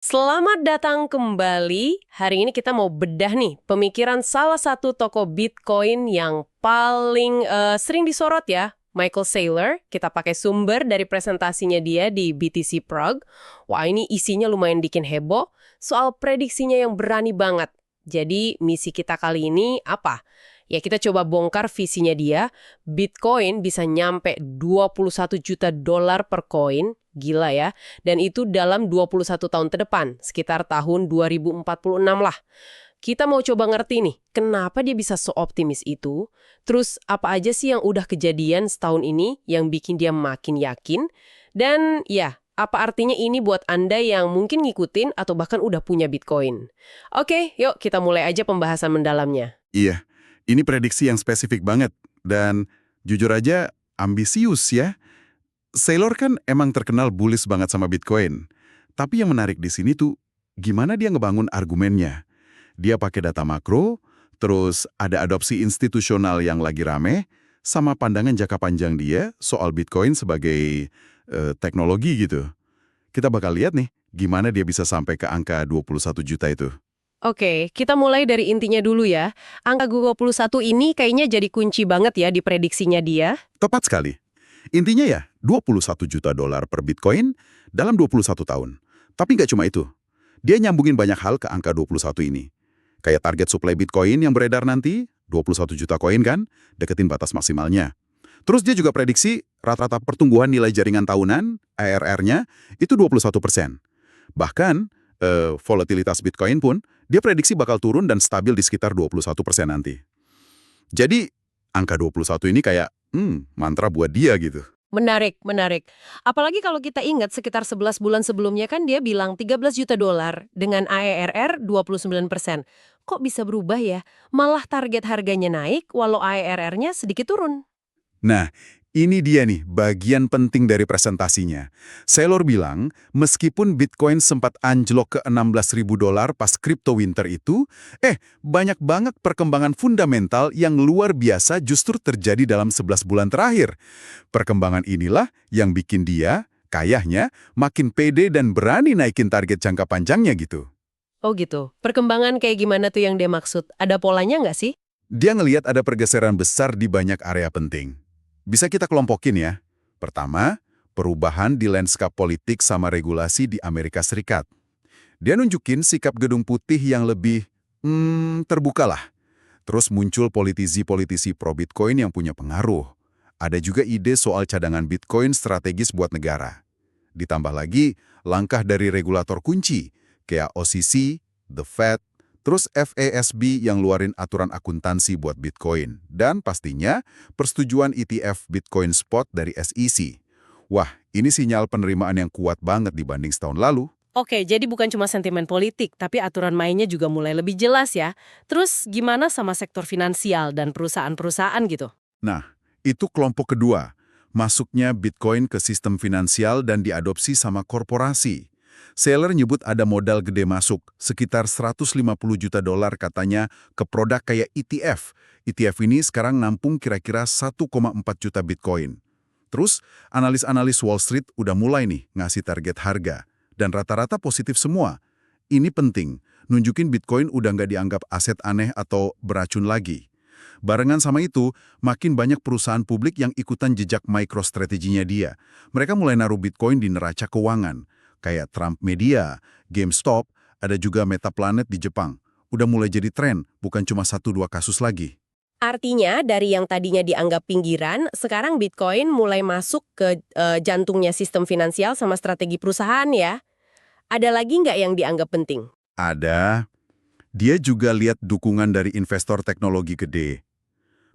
Selamat datang kembali. Hari ini kita mau bedah nih pemikiran salah satu toko Bitcoin yang paling sering disorot ya, Michael Saylor. Kita pakai sumber dari presentasinya dia di BTC Prague. Wah, ini isinya lumayan bikin heboh soal prediksinya yang berani banget. Jadi misi kita kali ini apa? Ya kita coba bongkar visinya dia. Bitcoin bisa nyampe 21 juta dolar per koin. Gila ya. Dan itu dalam 21 tahun ke depan, sekitar tahun 2046 lah. Kita mau coba ngerti nih, kenapa dia bisa seoptimis itu? Terus apa aja sih yang udah kejadian setahun ini yang bikin dia makin yakin? Dan ya, apa artinya ini buat Anda yang mungkin ngikutin atau bahkan udah punya Bitcoin? Oke, yuk kita mulai aja pembahasan mendalamnya. Iya, ini prediksi yang spesifik banget. Dan jujur aja, ambisius ya. Saylor kan emang terkenal bullish banget sama Bitcoin. Tapi yang menarik di sini tuh, gimana dia ngebangun argumennya. Dia pakai data makro, terus ada adopsi institusional yang lagi rame, sama pandangan jangka panjang dia soal Bitcoin sebagai teknologi gitu. Kita bakal lihat nih, gimana dia bisa sampai ke angka 21 juta itu. Oke, kita mulai dari intinya dulu ya. Angka 21 ini kayaknya jadi kunci banget ya di prediksinya dia. Tepat sekali. Intinya ya, 21 juta dolar per Bitcoin dalam 21 tahun. Tapi nggak cuma itu. Dia nyambungin banyak hal ke angka 21 ini. Kayak target suplai Bitcoin yang beredar nanti, 21 juta koin kan, deketin batas maksimalnya. Terus dia juga prediksi rata-rata pertumbuhan nilai jaringan tahunan, ARR-nya, itu 21%. Bahkan, volatilitas Bitcoin pun, dia prediksi bakal turun dan stabil di sekitar 21% nanti. Jadi, angka 21 ini kayak, mantra buat dia gitu. Menarik, menarik. Apalagi kalau kita ingat sekitar 11 bulan sebelumnya kan dia bilang 13 juta dolar dengan AERR 29%. Kok bisa berubah ya? Malah target harganya naik walau AERR-nya sedikit turun. Nah, ini dia nih bagian penting dari presentasinya. Saylor bilang, meskipun Bitcoin sempat anjlok ke 16.000 dolar pas crypto winter itu, banyak banget perkembangan fundamental yang luar biasa justru terjadi dalam 11 bulan terakhir. Perkembangan inilah yang bikin dia, kayaknya, makin pede dan berani naikin target jangka panjangnya gitu. Oh gitu. Perkembangan kayak gimana tuh yang dia maksud? Ada polanya nggak sih? Dia ngelihat ada pergeseran besar di banyak area penting. Bisa kita kelompokin ya. Pertama, perubahan di lanskap politik sama regulasi di Amerika Serikat. Dia nunjukin sikap Gedung Putih yang lebih, terbuka lah. Terus muncul politisi-politisi pro-Bitcoin yang punya pengaruh. Ada juga ide soal cadangan Bitcoin strategis buat negara. Ditambah lagi, langkah dari regulator kunci, kayak OCC, The Fed, terus FASB yang luarin aturan akuntansi buat Bitcoin. Dan pastinya, persetujuan ETF Bitcoin Spot dari SEC. Wah, ini sinyal penerimaan yang kuat banget dibanding setahun lalu. Oke, jadi bukan cuma sentimen politik, tapi aturan mainnya juga mulai lebih jelas ya. Terus gimana sama sektor finansial dan perusahaan-perusahaan gitu? Nah, itu kelompok kedua. Masuknya Bitcoin ke sistem finansial dan diadopsi sama korporasi. Saylor nyebut ada modal gede masuk, sekitar 150 juta dolar katanya, ke produk kayak ETF. ETF ini sekarang nampung kira-kira 1,4 juta Bitcoin. Terus, analis-analis Wall Street udah mulai nih ngasih target harga. Dan rata-rata positif semua. Ini penting, nunjukin Bitcoin udah nggak dianggap aset aneh atau beracun lagi. Barengan sama itu, makin banyak perusahaan publik yang ikutan jejak MicroStrategy-nya dia. Mereka mulai naruh Bitcoin di neraca keuangan. Kayak Trump Media, GameStop, ada juga Metaplanet di Jepang. Udah mulai jadi tren, bukan cuma 1-2 kasus lagi. Artinya dari yang tadinya dianggap pinggiran, sekarang Bitcoin mulai masuk ke jantungnya sistem finansial sama strategi perusahaan ya. Ada lagi nggak yang dianggap penting? Ada. Dia juga lihat dukungan dari investor teknologi gede.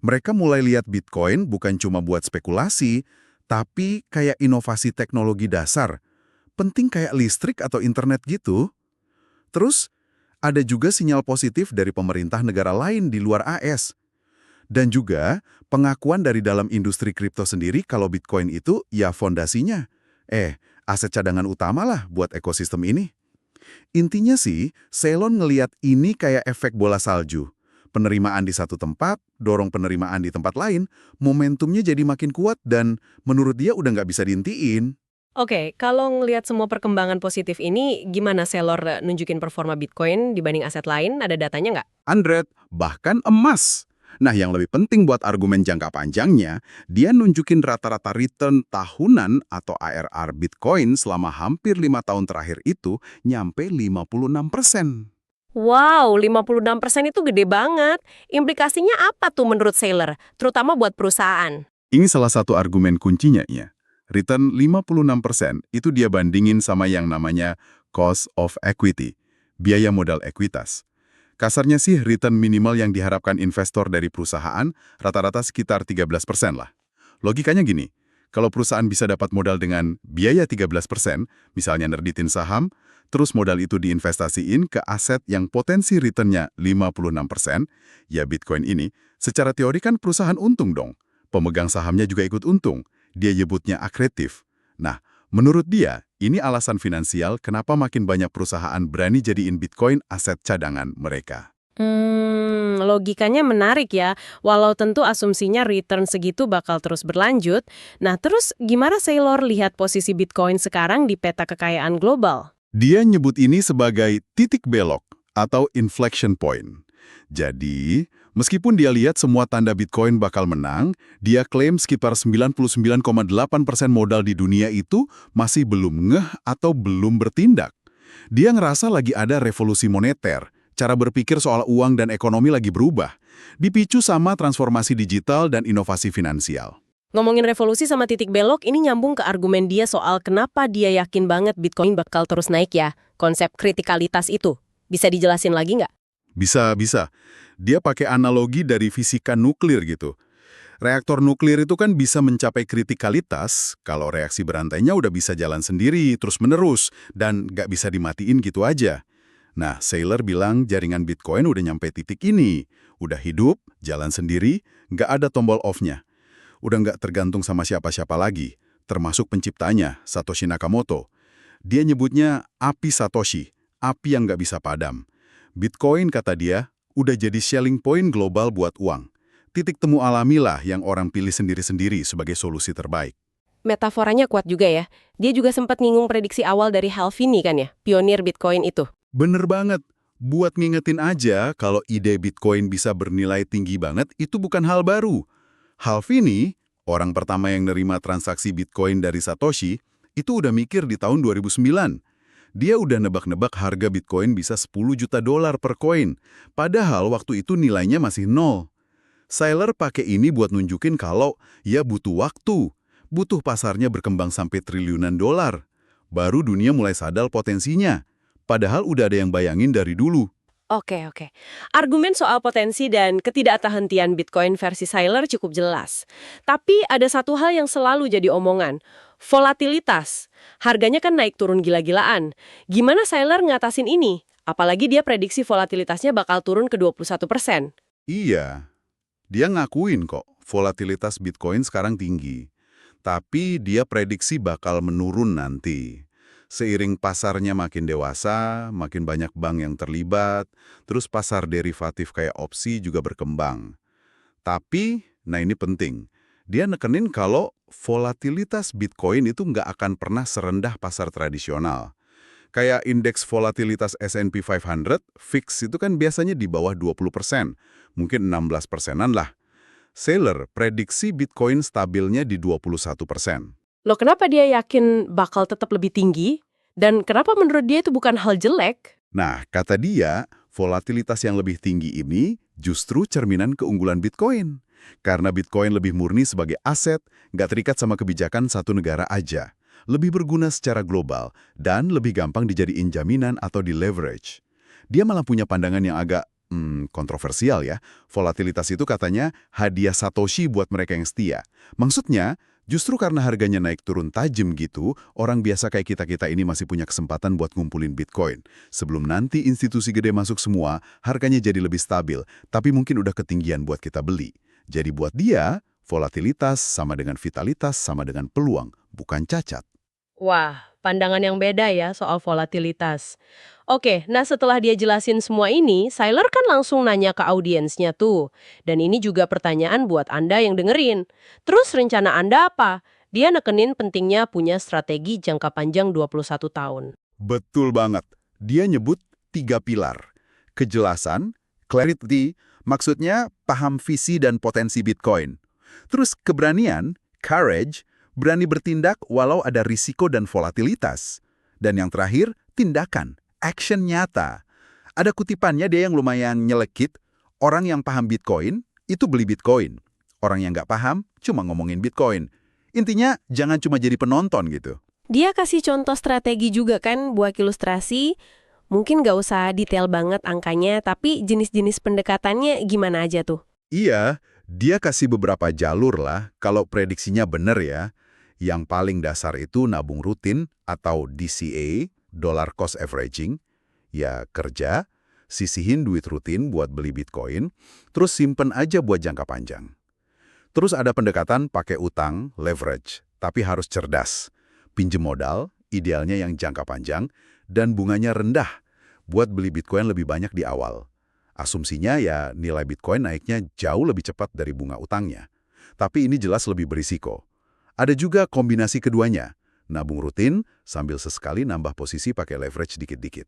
Mereka mulai lihat Bitcoin bukan cuma buat spekulasi, tapi kayak inovasi teknologi dasar. Penting kayak listrik atau internet gitu. Terus, ada juga sinyal positif dari pemerintah negara lain di luar AS. Dan juga pengakuan dari dalam industri kripto sendiri kalau Bitcoin itu ya fondasinya. Aset cadangan utama lah buat ekosistem ini. Intinya sih, Ceylon ngeliat ini kayak efek bola salju. Penerimaan di satu tempat, dorong penerimaan di tempat lain, momentumnya jadi makin kuat dan menurut dia udah nggak bisa dihentiin. Oke, kalau ngelihat semua perkembangan positif ini, gimana Saylor nunjukin performa Bitcoin dibanding aset lain? Ada datanya nggak? 100, bahkan emas. Nah, yang lebih penting buat argumen jangka panjangnya, dia nunjukin rata-rata return tahunan atau ARR Bitcoin selama hampir 5 tahun terakhir itu nyampe 56%. Wow, 56% itu gede banget. Implikasinya apa tuh menurut Saylor? Terutama buat perusahaan. Ini salah satu argumen kuncinya ya. Return 56% itu dia bandingin sama yang namanya cost of equity, biaya modal ekuitas. Kasarnya sih return minimal yang diharapkan investor dari perusahaan rata-rata sekitar 13% lah. Logikanya gini, kalau perusahaan bisa dapat modal dengan biaya 13%, misalnya nerbitin saham, terus modal itu diinvestasiin ke aset yang potensi returnnya 56%, ya Bitcoin ini, secara teori kan perusahaan untung dong. Pemegang sahamnya juga ikut untung. Dia nyebutnya akretif. Nah, menurut dia, ini alasan finansial kenapa makin banyak perusahaan berani jadiin Bitcoin aset cadangan mereka. Logikanya menarik ya. Walau tentu asumsinya return segitu bakal terus berlanjut. Nah, terus gimana Saylor lihat posisi Bitcoin sekarang di peta kekayaan global? Dia nyebut ini sebagai titik belok atau inflection point. Jadi, meskipun dia lihat semua tanda Bitcoin bakal menang, dia klaim sekitar 99,8% modal di dunia itu masih belum ngeh atau belum bertindak. Dia ngerasa lagi ada revolusi moneter, cara berpikir soal uang dan ekonomi lagi berubah, dipicu sama transformasi digital dan inovasi finansial. Ngomongin revolusi sama titik belok, ini nyambung ke argumen dia soal kenapa dia yakin banget Bitcoin bakal terus naik ya. Konsep kritikalitas itu. Bisa dijelasin lagi nggak? Bisa. Dia pakai analogi dari fisika nuklir gitu. Reaktor nuklir itu kan bisa mencapai kritikalitas kalau reaksi berantainya udah bisa jalan sendiri, terus-menerus, dan nggak bisa dimatiin gitu aja. Nah, Saylor bilang jaringan Bitcoin udah nyampe titik ini. Udah hidup, jalan sendiri, nggak ada tombol off-nya. Udah nggak tergantung sama siapa-siapa lagi, termasuk penciptanya, Satoshi Nakamoto. Dia nyebutnya api Satoshi, api yang nggak bisa padam. Bitcoin, kata dia, udah jadi selling point global buat uang. Titik temu alamilah yang orang pilih sendiri-sendiri sebagai solusi terbaik. Metaforanya kuat juga ya. Dia juga sempat nyinggung prediksi awal dari Hal Finney kan ya, pionir Bitcoin itu. Bener banget. Buat ngingetin aja kalau ide Bitcoin bisa bernilai tinggi banget itu bukan hal baru. Hal Finney, orang pertama yang nerima transaksi Bitcoin dari Satoshi, itu udah mikir di tahun 2009. Dia udah nebak-nebak harga Bitcoin bisa 10 juta dolar per koin, padahal waktu itu nilainya masih nol. Saylor pakai ini buat nunjukin kalau ya butuh waktu, butuh pasarnya berkembang sampai triliunan dolar. Baru dunia mulai sadar potensinya, padahal udah ada yang bayangin dari dulu. Oke. Argumen soal potensi dan ketidaktahentian Bitcoin versi Saylor cukup jelas. Tapi ada satu hal yang selalu jadi omongan. Volatilitas. Harganya kan naik turun gila-gilaan. Gimana Saylor ngatasin ini? Apalagi dia prediksi volatilitasnya bakal turun ke 21%. Iya, dia ngakuin kok volatilitas Bitcoin sekarang tinggi. Tapi dia prediksi bakal menurun nanti. Seiring pasarnya makin dewasa, makin banyak bank yang terlibat, terus pasar derivatif kayak opsi juga berkembang. Tapi, nah ini penting, dia nekenin kalau volatilitas Bitcoin itu nggak akan pernah serendah pasar tradisional. Kayak indeks volatilitas S&P 500, fix itu kan biasanya di bawah 20%, mungkin 16%-an lah. Saylor prediksi Bitcoin stabilnya di 21%. Loh, kenapa dia yakin bakal tetap lebih tinggi? Dan kenapa menurut dia itu bukan hal jelek? Nah, kata dia, volatilitas yang lebih tinggi ini justru cerminan keunggulan Bitcoin. Karena Bitcoin lebih murni sebagai aset, nggak terikat sama kebijakan satu negara aja. Lebih berguna secara global, dan lebih gampang dijadiin jaminan atau di-leverage. Dia malah punya pandangan yang agak kontroversial ya. Volatilitas itu katanya hadiah Satoshi buat mereka yang setia. Maksudnya, justru karena harganya naik turun tajam gitu, orang biasa kayak kita-kita ini masih punya kesempatan buat ngumpulin Bitcoin. Sebelum nanti institusi gede masuk semua, harganya jadi lebih stabil, tapi mungkin udah ketinggian buat kita beli. Jadi buat dia, volatilitas sama dengan vitalitas sama dengan peluang, bukan cacat. Wah, pandangan yang beda ya soal volatilitas. Oke, nah setelah dia jelasin semua ini, Saylor kan langsung nanya ke audiensnya tuh. Dan ini juga pertanyaan buat Anda yang dengerin. Terus rencana Anda apa? Dia nekenin pentingnya punya strategi jangka panjang 21 tahun. Betul banget. Dia nyebut 3 pilar. Kejelasan, clarity, maksudnya paham visi dan potensi Bitcoin. Terus keberanian, courage, berani bertindak walau ada risiko dan volatilitas. Dan yang terakhir, tindakan, action nyata. Ada kutipannya dia yang lumayan nyelekit, orang yang paham Bitcoin, itu beli Bitcoin. Orang yang nggak paham, cuma ngomongin Bitcoin. Intinya, jangan cuma jadi penonton gitu. Dia kasih contoh strategi juga kan buat ilustrasi. Mungkin nggak usah detail banget angkanya, tapi jenis-jenis pendekatannya gimana aja tuh? Iya, dia kasih beberapa jalur lah, kalau prediksinya bener ya. Yang paling dasar itu nabung rutin atau DCA, Dollar Cost Averaging. Ya kerja, sisihin duit rutin buat beli Bitcoin, terus simpen aja buat jangka panjang. Terus ada pendekatan pakai utang, leverage, tapi harus cerdas. Pinjem modal, idealnya yang jangka panjang, dan bunganya rendah, buat beli Bitcoin lebih banyak di awal. Asumsinya ya nilai Bitcoin naiknya jauh lebih cepat dari bunga utangnya. Tapi ini jelas lebih berisiko. Ada juga kombinasi keduanya, nabung rutin sambil sesekali nambah posisi pakai leverage dikit-dikit.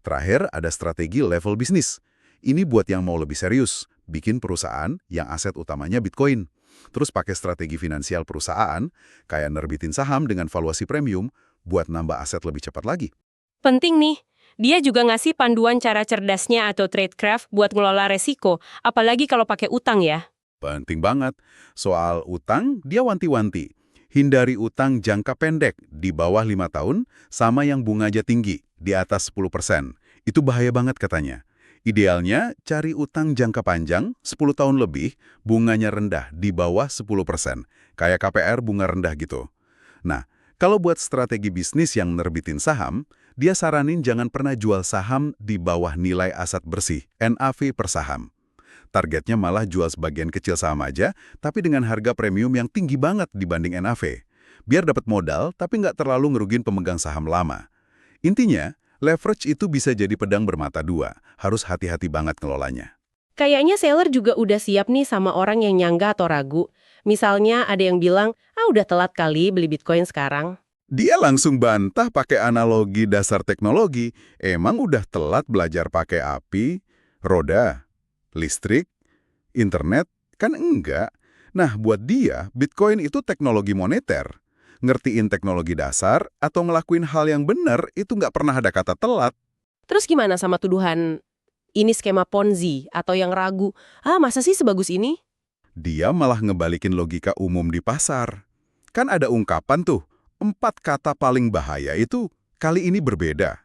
Terakhir ada strategi level bisnis. Ini buat yang mau lebih serius, bikin perusahaan yang aset utamanya Bitcoin. Terus pakai strategi finansial perusahaan, kayak nerbitin saham dengan valuasi premium, buat nambah aset lebih cepat lagi. Penting nih, dia juga ngasih panduan cara cerdasnya atau tradecraft buat ngelola resiko, apalagi kalau pakai utang ya. Penting banget. Soal utang, dia wanti-wanti. Hindari utang jangka pendek di bawah 5 tahun sama yang bunganya tinggi, di atas 10%. Itu bahaya banget katanya. Idealnya, cari utang jangka panjang, 10 tahun lebih, bunganya rendah, di bawah 10%. Kayak KPR bunga rendah gitu. Nah, kalau buat strategi bisnis yang nerbitin saham, dia saranin jangan pernah jual saham di bawah nilai aset bersih, NAV per saham. Targetnya malah jual sebagian kecil saham aja, tapi dengan harga premium yang tinggi banget dibanding NAV. Biar dapat modal, tapi nggak terlalu ngerugin pemegang saham lama. Intinya, leverage itu bisa jadi pedang bermata dua. Harus hati-hati banget ngelolanya. Kayaknya seller juga udah siap nih sama orang yang nyangga atau ragu. Misalnya ada yang bilang, udah telat kali beli Bitcoin sekarang. Dia langsung bantah pakai analogi dasar teknologi. Emang udah telat belajar pakai api, roda, listrik, internet? Kan enggak. Nah, buat dia, Bitcoin itu teknologi moneter. Ngertiin teknologi dasar atau ngelakuin hal yang benar itu nggak pernah ada kata telat. Terus gimana sama tuduhan ini skema Ponzi atau yang ragu, masa sih sebagus ini? Dia malah ngebalikin logika umum di pasar. Kan ada ungkapan tuh, 4 kata paling bahaya itu kali ini berbeda.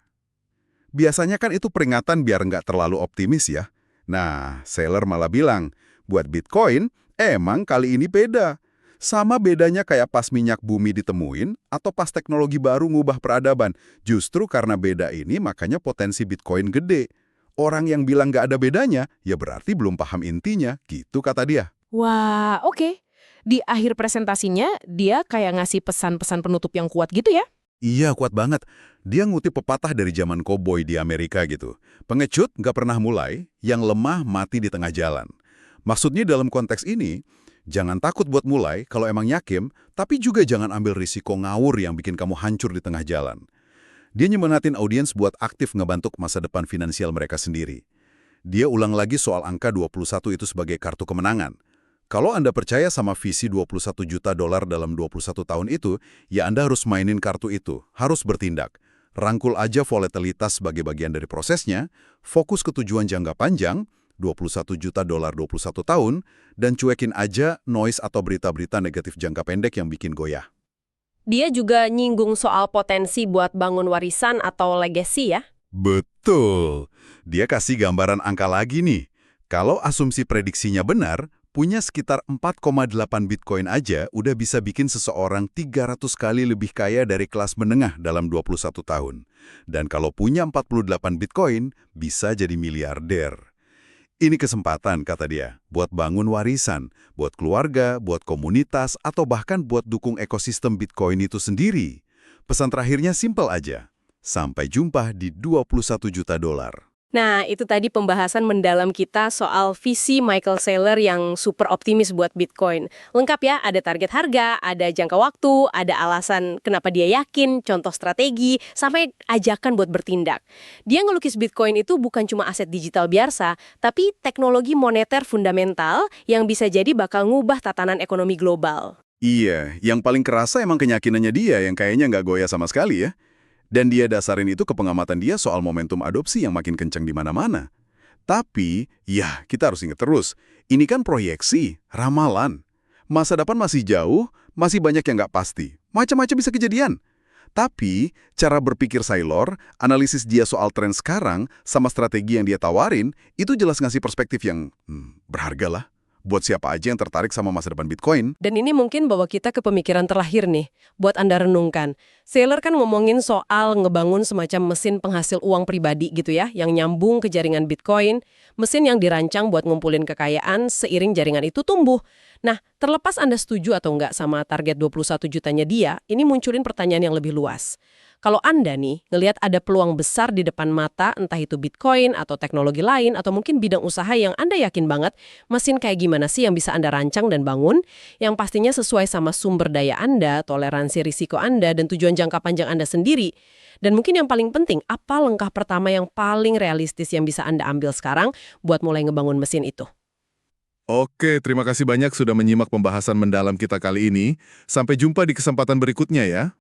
Biasanya kan itu peringatan biar nggak terlalu optimis ya. Nah, seller malah bilang, buat Bitcoin, emang kali ini beda. Sama bedanya kayak pas minyak bumi ditemuin atau pas teknologi baru ngubah peradaban. Justru karena beda ini makanya potensi Bitcoin gede. Orang yang bilang nggak ada bedanya, ya berarti belum paham intinya, gitu kata dia. Wah, oke. Di akhir presentasinya, dia kayak ngasih pesan-pesan penutup yang kuat gitu ya? Iya, kuat banget. Dia ngutip pepatah dari zaman koboi di Amerika gitu. Pengecut nggak pernah mulai, yang lemah mati di tengah jalan. Maksudnya dalam konteks ini, jangan takut buat mulai kalau emang yakin, tapi juga jangan ambil risiko ngawur yang bikin kamu hancur di tengah jalan. Dia nyemangatin audiens buat aktif ngebantu masa depan finansial mereka sendiri. Dia ulang lagi soal angka 21 itu sebagai kartu kemenangan. Kalau Anda percaya sama visi 21 juta dolar dalam 21 tahun itu, ya Anda harus mainin kartu itu, harus bertindak. Rangkul aja volatilitas sebagai bagian dari prosesnya, fokus ke tujuan jangka panjang, 21 juta dolar 21 tahun, dan cuekin aja noise atau berita-berita negatif jangka pendek yang bikin goyah. Dia juga nyinggung soal potensi buat bangun warisan atau legacy ya. Betul. Dia kasih gambaran angka lagi nih. Kalau asumsi prediksinya benar, punya sekitar 4,8 Bitcoin aja udah bisa bikin seseorang 300 kali lebih kaya dari kelas menengah dalam 21 tahun. Dan kalau punya 48 Bitcoin, bisa jadi miliarder. Ini kesempatan, kata dia, buat bangun warisan, buat keluarga, buat komunitas, atau bahkan buat dukung ekosistem Bitcoin itu sendiri. Pesan terakhirnya simpel aja. Sampai jumpa di 21 juta dolar. Nah, itu tadi pembahasan mendalam kita soal visi Michael Saylor yang super optimis buat Bitcoin. Lengkap ya, ada target harga, ada jangka waktu, ada alasan kenapa dia yakin, contoh strategi, sampai ajakan buat bertindak. Dia ngelukis Bitcoin itu bukan cuma aset digital biasa, tapi teknologi moneter fundamental yang bisa jadi bakal ngubah tatanan ekonomi global. Iya, yang paling kerasa emang keyakinannya dia yang kayaknya nggak goyah sama sekali ya. Dan dia dasarin itu ke pengamatan dia soal momentum adopsi yang makin kencang di mana-mana. Tapi, ya kita harus ingat terus, ini kan proyeksi, ramalan. Masa depan masih jauh, masih banyak yang nggak pasti. Macam-macam bisa kejadian. Tapi, cara berpikir Saylor, analisis dia soal tren sekarang, sama strategi yang dia tawarin, itu jelas ngasih perspektif yang berharga lah. Buat siapa aja yang tertarik sama masa depan Bitcoin. Dan ini mungkin bawa kita ke pemikiran terakhir nih, buat Anda renungkan. Saylor kan ngomongin soal ngebangun semacam mesin penghasil uang pribadi gitu ya, yang nyambung ke jaringan Bitcoin, mesin yang dirancang buat ngumpulin kekayaan seiring jaringan itu tumbuh. Nah, terlepas Anda setuju atau enggak sama target 21 jutanya dia, ini munculin pertanyaan yang lebih luas. Kalau Anda nih ngelihat ada peluang besar di depan mata, entah itu Bitcoin atau teknologi lain, atau mungkin bidang usaha yang Anda yakin banget, mesin kayak gimana sih yang bisa Anda rancang dan bangun, yang pastinya sesuai sama sumber daya Anda, toleransi risiko Anda, dan tujuan jangka panjang Anda sendiri. Dan mungkin yang paling penting, apa langkah pertama yang paling realistis yang bisa Anda ambil sekarang buat mulai ngebangun mesin itu? Oke, terima kasih banyak sudah menyimak pembahasan mendalam kita kali ini. Sampai jumpa di kesempatan berikutnya ya.